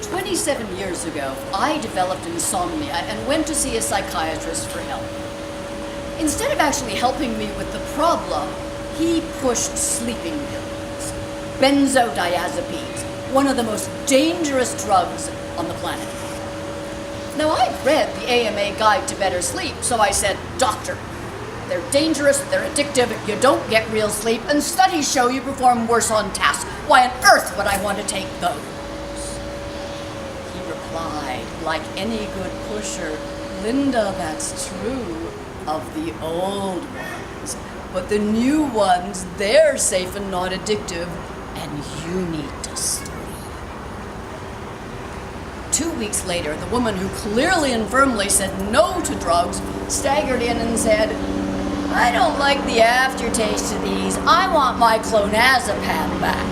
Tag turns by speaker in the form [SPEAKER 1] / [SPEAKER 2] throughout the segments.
[SPEAKER 1] 27 years ago, I developed insomnia and went to see a psychiatrist for help. Instead of actually helping me with the problem, he pushed sleeping pills, benzodiazepines, one of the most dangerous drugs on the planet. Now, I'd read the AMA Guide to Better Sleep, so I said, "Doctor, they're dangerous, they're addictive, you don't get real sleep, and studies show you perform worse on tasks. Why on earth would I want to take those?" He replied, like any good pusher, "Linda, that's true of the old ones. But the new ones, they're safe and not addictive, and you need to sleep." 2 weeks later, the woman who clearly and firmly said no to drugs staggered in and said, "I don't like the aftertaste of these. I want my clonazepam back."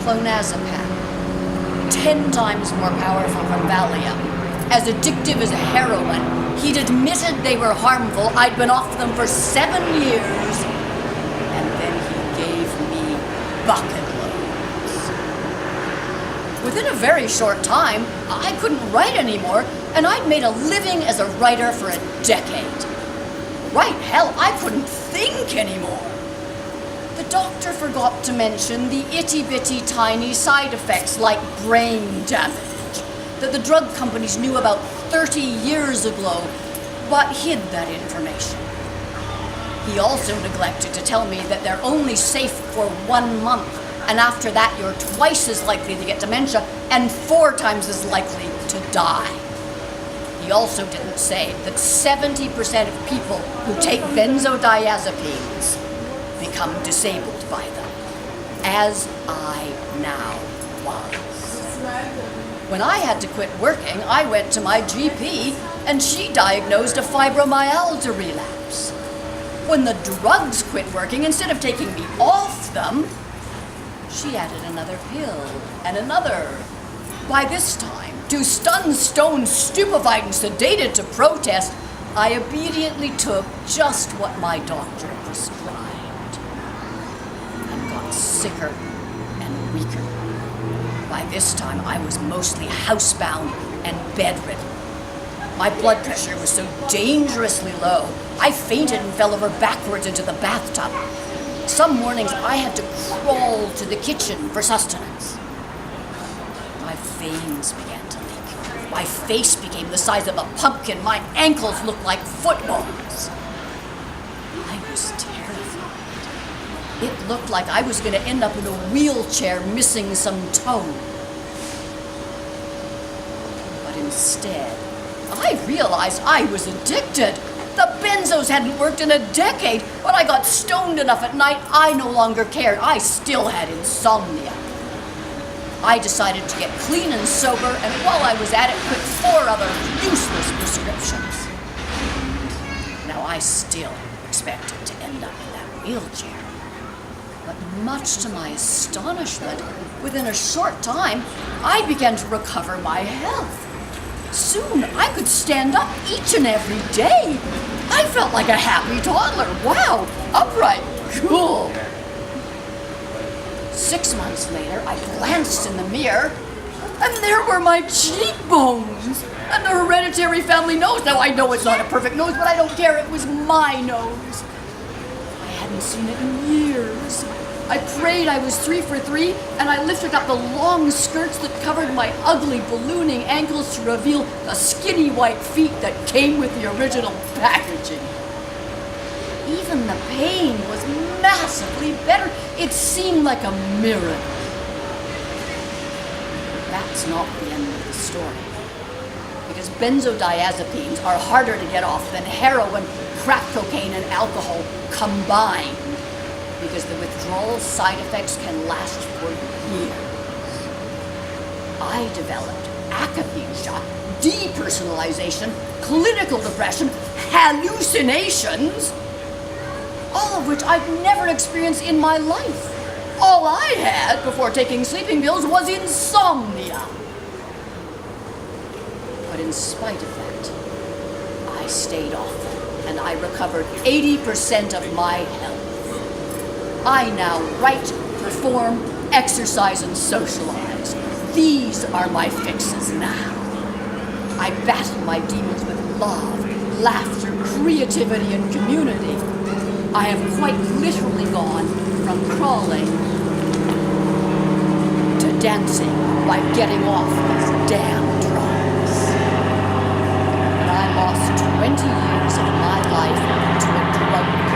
[SPEAKER 1] Clonazepam, 10 times more powerful than Valium, as addictive as heroin. He'd admitted they were harmful. I'd been off them for 7 years. And then he gave me bucket loads. Within a very short time, I couldn't write anymore, and I'd made a living as a writer for a decade. Right, hell, I couldn't think anymore. The doctor forgot to mention the itty-bitty tiny side effects like brain damage that the drug companies knew about 30 years ago, but hid that information. He also neglected to tell me that they're only safe for 1 month, and after that you're twice as likely to get dementia and 4 times as likely to die. He also didn't say that 70% of people who take benzodiazepines become disabled by them, as I now was. When I had to quit working, I went to my GP, and she diagnosed a fibromyalgia relapse. When the drugs quit working, instead of taking me off them, she added another pill and another. By this time, too stunned, stoned, stupefied, and sedated to protest, I obediently took just what my doctor prescribed and got sicker and weaker. By this time, I was mostly housebound and bedridden. My blood pressure was so dangerously low, I fainted and fell over backwards into the bathtub. Some mornings, I had to crawl to the kitchen for sustenance. My veins began to leak. My face became the size of a pumpkin. My ankles looked like footballs. I was terrified. It looked like I was going to end up in a wheelchair missing some toe. But instead, I realized I was addicted. The benzos hadn't worked in a decade. When I got stoned enough at night, I no longer cared. I still had insomnia. I decided to get clean and sober, and while I was at it, quit 4 other useless prescriptions. Now, I still expected to end up in that wheelchair. But much to my astonishment, within a short time, I began to recover my health. Soon, I could stand up each and every day. I felt like a happy toddler. Wow, upright, cool. 6 months later, I glanced in the mirror, and there were my cheekbones and the hereditary family nose. Now, I know it's not a perfect nose, but I don't care. It was my nose. I hadn't seen it in years. I prayed I was 3 for 3, and I lifted up the long skirts that covered my ugly ballooning ankles to reveal the skinny white feet that came with the original packaging. Even the pain was massively better. It seemed like a miracle. That's not the end of the story. Because benzodiazepines are harder to get off than heroin, crack cocaine, and alcohol combined, because the withdrawal side effects can last for years. I developed akathisia, depersonalization, clinical depression, hallucinations, all of which I've never experienced in my life. All I had before taking sleeping pills was insomnia. But in spite of that, I stayed off them, and I recovered 80% of my health. I now write, perform, exercise, and socialize. These are my fixes now. I battle my demons with love, laughter, creativity, and community. I have quite literally gone from crawling to dancing by getting off these damn drugs. And I lost 20 years of my life to a drug